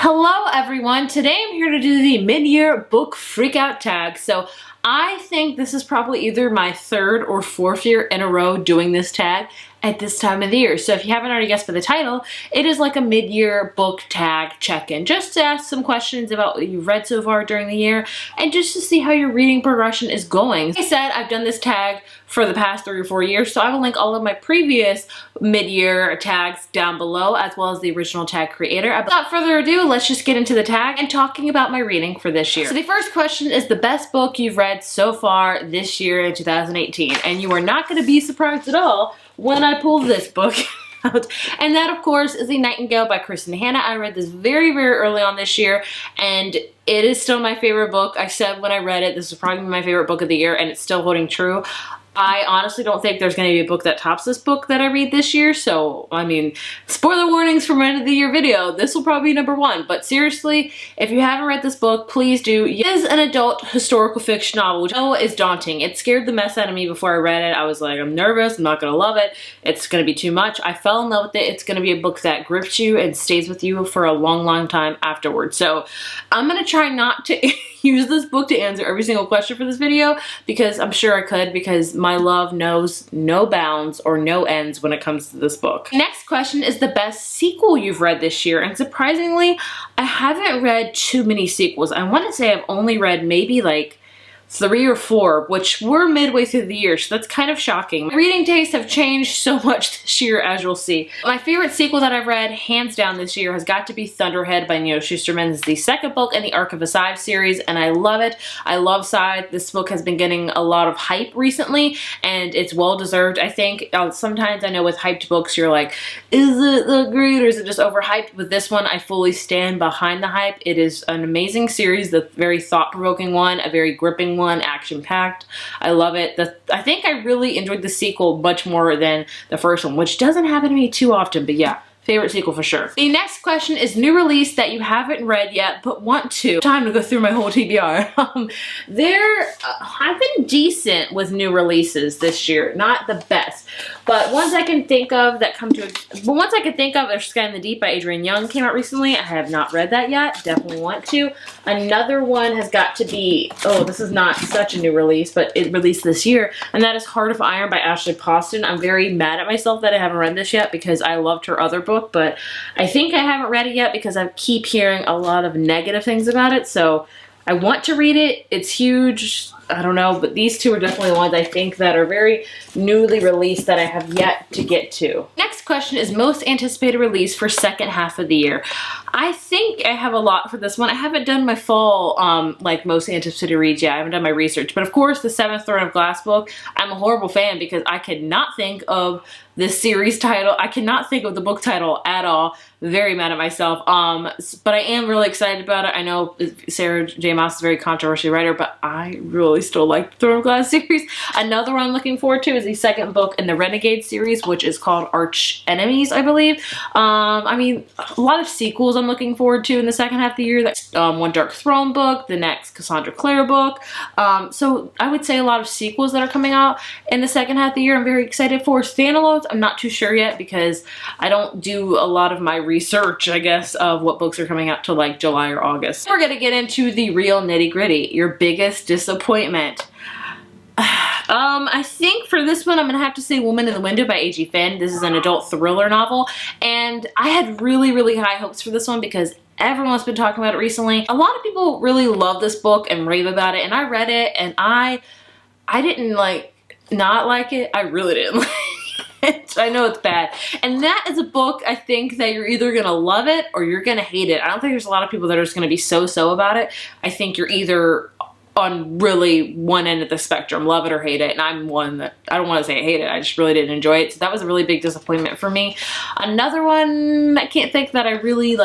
Hello everyone, today I'm here to do the mid-year book freakout tag. So I think this is probably either my third or fourth year in a row doing this tag at this time of the year. So if you haven't already guessed by the title, it is like a mid-year book tag check-in, just to ask some questions about what you've read so far during the year and just to see how your reading progression is going. Like I said, I've done this tag for the past 3 or 4 years, so I will link all of my previous mid-year tags down below, as well as the original tag creator. Without further ado, let's just get into the tag and talking about my reading for this year. So the first question is the best book you've read so far this year in 2018, and you are not going to be surprised at all when I pull this book out. And that, of course, is The Nightingale by Kristen Hanna. I read this very, very early on this year, and it is still my favorite book. I said when I read it, this is probably my favorite book of the year, and it's still holding true. I honestly don't think there's going to be a book that tops this book that I read this year, so, I mean, spoiler warnings for my end of the year video, this will probably be #1, but seriously, if you haven't read this book, please do. It is an adult historical fiction novel, which I know is daunting. It scared the mess out of me before I read it. I was like, I'm nervous, I'm not going to love it, it's going to be too much. I fell in love with it. It's going to be a book that grips you and stays with you for a long, long time afterwards. So, I'm going to try not to use this book to answer every single question for this video, because I'm sure I could, because my love knows no bounds or no ends when it comes to this book. Next question is the best sequel you've read this year, and surprisingly, I haven't read too many sequels. I want to say I've only read maybe like 3 or 4, which were midway through the year, so that's kind of shocking. My reading tastes have changed so much this year, as you'll see. My favorite sequel that I've read, hands down this year, has got to be Thunderhead by Neil Shusterman. It's the second book in the Arc of a Scythe series, and I love it. I love Scythe. This book has been getting a lot of hype recently, and it's well-deserved, I think. Sometimes I know with hyped books, you're like, is it great or is it just overhyped? With this one, I fully stand behind the hype. It is an amazing series, a very thought-provoking one, a very gripping one, action-packed. I love it. I think I really enjoyed the sequel much more than the first one, which doesn't happen to me too often, but yeah. Favorite sequel for sure. The next question is new release that you haven't read yet but want to. Time to go through my whole TBR. I've been decent with new releases this year. Not the best. But ones I can think of that come to ones I can think of are Sky in the Deep by Adrienne Young, came out recently. I have not read that yet. Definitely want to. Another one has got to be, oh, this is not such a new release, but it released this year, and that is Heart of Iron by Ashley Poston. I'm very mad at myself that I haven't read this yet because I loved her other book, but I think I haven't read it yet because I keep hearing a lot of negative things about it, so I want to read it. It's huge. I don't know, but these two are definitely the ones I think that are very newly released that I have yet to get to. Next question is most anticipated release for second half of the year. I think I have a lot for this one. I haven't done my fall, like most anticipated reads yet. I haven't done my research, but of course the Seventh Throne of Glass book, I'm a horrible fan because I could not think of this series title. I cannot think of the book title at all. Very mad at myself. But I am really excited about it. I know Sarah J. Maas is a very controversial writer, but I really still like the Throne of Glass series. Another one I'm looking forward to is the second book in the Renegade series, which is called Arch Enemies, I believe. I mean, a lot of sequels I'm looking forward to in the second half of the year. That's one Dark Throne book, the next Cassandra Clare book. So I would say a lot of sequels that are coming out in the second half of the year I'm very excited for. Standalones, I'm not too sure yet because I don't do a lot of my research, I guess, of what books are coming out till like July or August. We're gonna get into the real nitty-gritty. Your biggest disappointment. I think for this one I'm gonna have to say Woman in the Window by A.G. Finn. This is an adult thriller novel, and I had really, really high hopes for this one because everyone's been talking about it recently. A lot of people really love this book and rave about it, and I read it and I didn't not like it. I really didn't like it. I know it's bad. And that is a book I think that you're either gonna love it or you're gonna hate it. I don't think there's a lot of people that are just gonna be so-so about it. I think you're either on really one end of the spectrum, love it or hate it, and I'm one that, I don't want to say I hate it, I just really didn't enjoy it, so that was a really big disappointment for me. Another one, I can't think that I really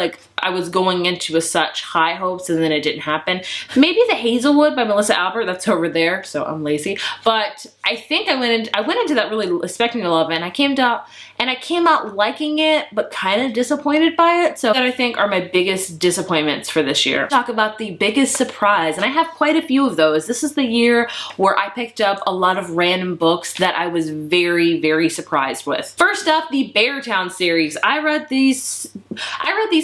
I was going into with such high hopes and then it didn't happen. Maybe The Hazelwood by Melissa Albert, that's over there, so I'm lazy. But I think I went into that really expecting to love it, and I came out liking it, but kind of disappointed by it. So that I think are my biggest disappointments for this year. Talk about the biggest surprise, and I have quite a few of those. This is the year where I picked up a lot of random books that I was very, very surprised with. First up, the Beartown series. I read these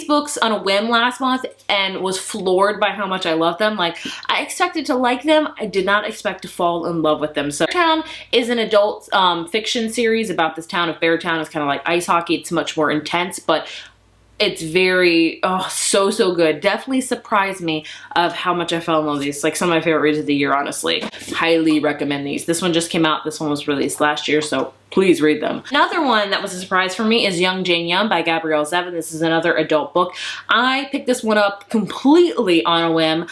books on a whim last month and was floored by how much I love them. Like, I expected to like them. I did not expect to fall in love with them. So Town is an adult fiction series about this town of Beartown. It's kind of like ice hockey. It's much more intense, but it's very, so good. Definitely surprised me of how much I fell in love with these. Like some of my favorite reads of the year, honestly. Highly recommend these. This one just came out. This one was released last year, so please read them. Another one that was a surprise for me is Young Jane Young by Gabrielle Zevin. This is another adult book. I picked this one up completely on a whim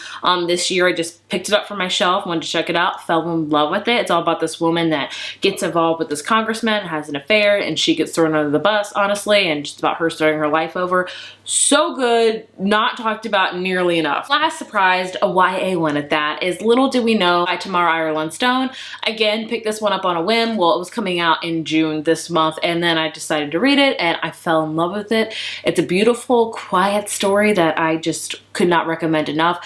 this year. I just picked it up from my shelf, wanted to check it out, fell in love with it. It's all about this woman that gets involved with this congressman, has an affair, and she gets thrown under the bus, honestly, and just about her starting her life over. So good, not talked about nearly enough. Last surprised, a YA one at that, is Little Did We Know by Tamara Ireland Stone. Again, picked this one up on a whim. Well, it was coming out in June this month, and then I decided to read it, and I fell in love with it. It's a beautiful, quiet story that I just could not recommend enough.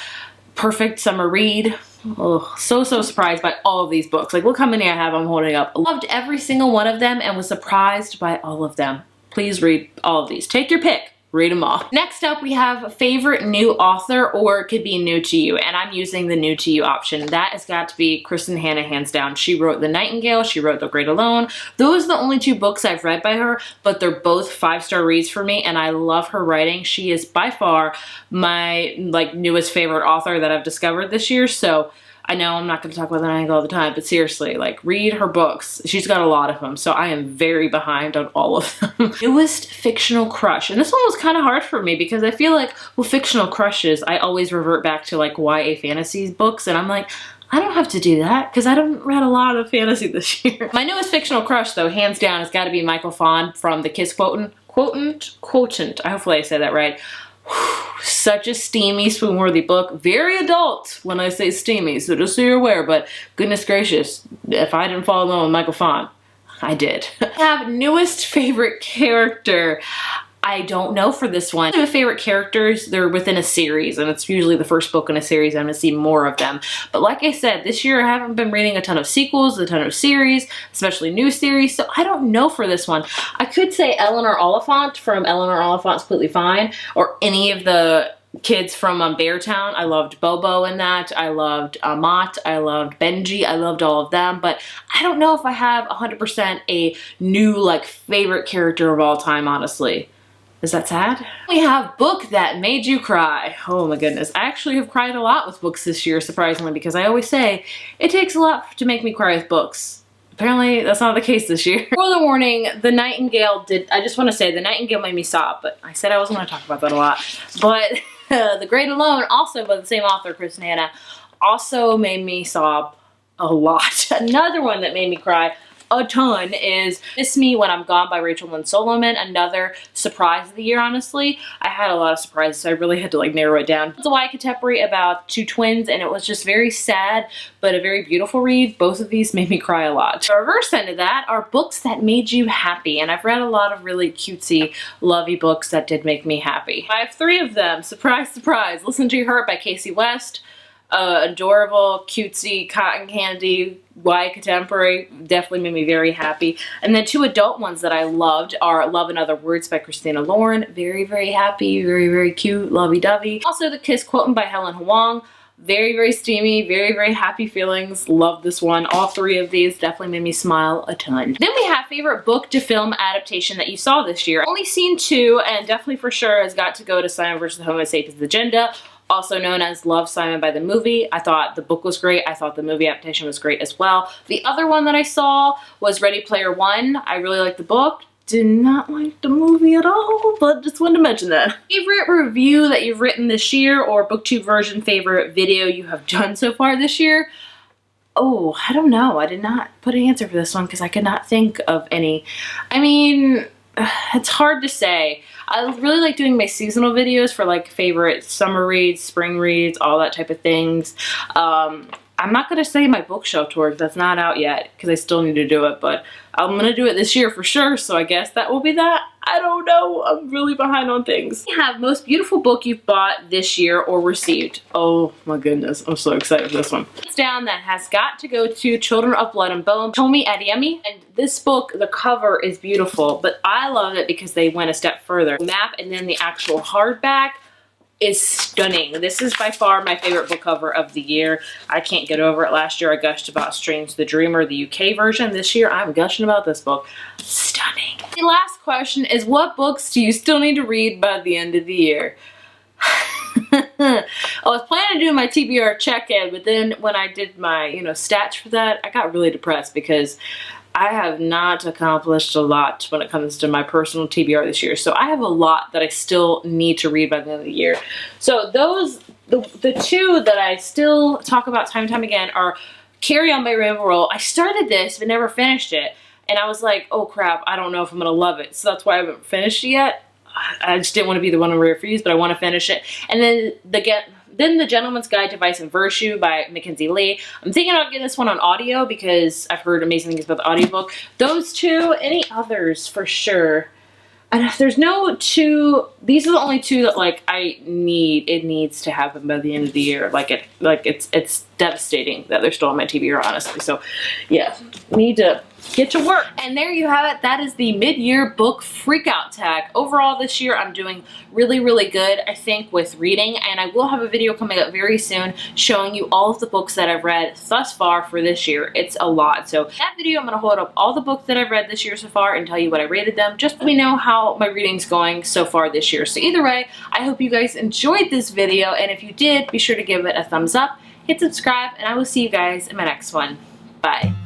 Perfect summer read. Oh, so surprised by all of these books. Like, look how many I have I'm holding up. Loved every single one of them and was surprised by all of them. Please read all of these. Take your pick. Read them all. Next up, we have a favorite new author, or it could be new to you, and I'm using the new to you option. That has got to be Kristen Hanna, hands down. She wrote The Nightingale, she wrote The Great Alone. Those are the only two books I've read by her, but they're both 5-star reads for me, and I love her writing. She is by far my newest favorite author that I've discovered this year, so I know I'm not going to talk about The Nightingale all the time, but seriously, read her books. She's got a lot of them, so I am very behind on all of them. Newest Fictional Crush. And this one was kind of hard for me because I feel like, well, fictional crushes, I always revert back to YA fantasy books, and I'm like, I don't have to do that because I haven't read a lot of fantasy this year. My newest fictional crush, though, hands down, has got to be Michael Fawn from The Kiss Quotient. Hopefully I said that right. Such a steamy, swoon-worthy book. Very adult when I say steamy, so just so you're aware, but goodness gracious, if I didn't fall in love with Michael Fawn, I did. I have newest favorite character. I don't know for this one. My favorite characters, they're within a series, and it's usually the first book in a series. I'm going to see more of them. But like I said, this year I haven't been reading a ton of sequels, a ton of series, especially new series, so I don't know for this one. I could say Eleanor Oliphant from Eleanor Oliphant's Completely Fine, or any of the kids from Beartown. I loved Bobo in that. I loved Amat. I loved Benji. I loved all of them, but I don't know if I have 100% a new favorite character of all time, honestly. Is that sad? We have Book That Made You Cry. Oh my goodness. I actually have cried a lot with books this year, surprisingly, because I always say it takes a lot to make me cry with books. Apparently, that's not the case this year. For the warning, The Nightingale I just want to say, The Nightingale made me sob, but I said I wasn't going to talk about that a lot. But The Great Alone, also by the same author, Kristen Hanna, also made me sob a lot. Another one that made me cry a ton is Miss Me When I'm Gone by Rachel Lynn Solomon. Another surprise of the year, honestly. I had a lot of surprises, so I really had to narrow it down. It's a YA contemporary about two twins, and it was just very sad, but a very beautiful read. Both of these made me cry a lot. The reverse end of that are books that made you happy, and I've read a lot of really cutesy, lovey books that did make me happy. I have 3 of them. Surprise, surprise. Listen to Your Heart by Casey West. Adorable, cutesy, cotton candy, YA contemporary, definitely made me very happy. And then 2 adult ones that I loved are Love and Other Words by Christina Lauren. Very happy, very cute, lovey-dovey. Also The Kiss Quotient by Helen Huang. Very steamy, very happy feelings. Love this one. All 3 of these definitely made me smile a ton. Then we have favorite book to film adaptation that you saw this year. Only seen 2, and definitely for sure has got to go to Simon vs. the Homo Sapiens Agenda, also known as Love, Simon by the Movie. I thought the book was great. I thought the movie adaptation was great as well. The other one that I saw was Ready Player One. I really liked the book. Did not like the movie at all, but just wanted to mention that. Favorite review that you've written this year, or BookTube version favorite video you have done so far this year? Oh, I don't know. I did not put an answer for this one because I could not think of any. I mean, it's hard to say. I really like doing my seasonal videos for favorite summer reads, spring reads, all that type of things. I'm not going to say my bookshelf tour because that's not out yet because I still need to do it, but I'm going to do it this year for sure, so I guess that will be that. I don't know. I'm really behind on things. We have most beautiful book you've bought this year or received. Oh my goodness. I'm so excited for this one. It's down that has got to go to Children of Blood and Bone, Tomi Adeyemi. And this book, the cover is beautiful, but I love it because they went a step further. Map and then the actual hardback. is stunning. This is by far my favorite book cover of the year. I can't get over it. Last year I gushed about Strange the Dreamer, the UK version. This year I'm gushing about this book. Stunning. The last question is, what books do you still need to read by the end of the year? I was planning to do my TBR check-in, but then when I did my, stats for that, I got really depressed because I have not accomplished a lot when it comes to my personal TBR this year. So I have a lot that I still need to read by the end of the year. So the two that I still talk about time and time again are Carry On by Rainbow Rowell. I started this but never finished it. And I was like, oh crap, I don't know if I'm going to love it. So that's why I haven't finished it yet. I just didn't want to be the one to refuse, but I want to finish it. And then The Gentleman's Guide to Vice and Virtue by Mackenzie Lee. I'm thinking about getting this one on audio because I've heard amazing things about the audiobook. Those two, any others for sure. There's no two, these are the only two that like it needs to happen by the end of the year. It's devastating that they're still on my TBR, honestly. So yeah, need to get to work. And there you have it. That is the mid-year book freakout tag. Overall this year I'm doing really, really good, I think, with reading, and I will have a video coming up very soon showing you all of the books that I've read thus far for this year. It's a lot. So in that video I'm going to hold up all the books that I've read this year so far and tell you what I rated them. Just let me know how my reading's going so far this year. So either way, I hope you guys enjoyed this video, and if you did, be sure to give it a thumbs up, hit subscribe, and I will see you guys in my next one. Bye.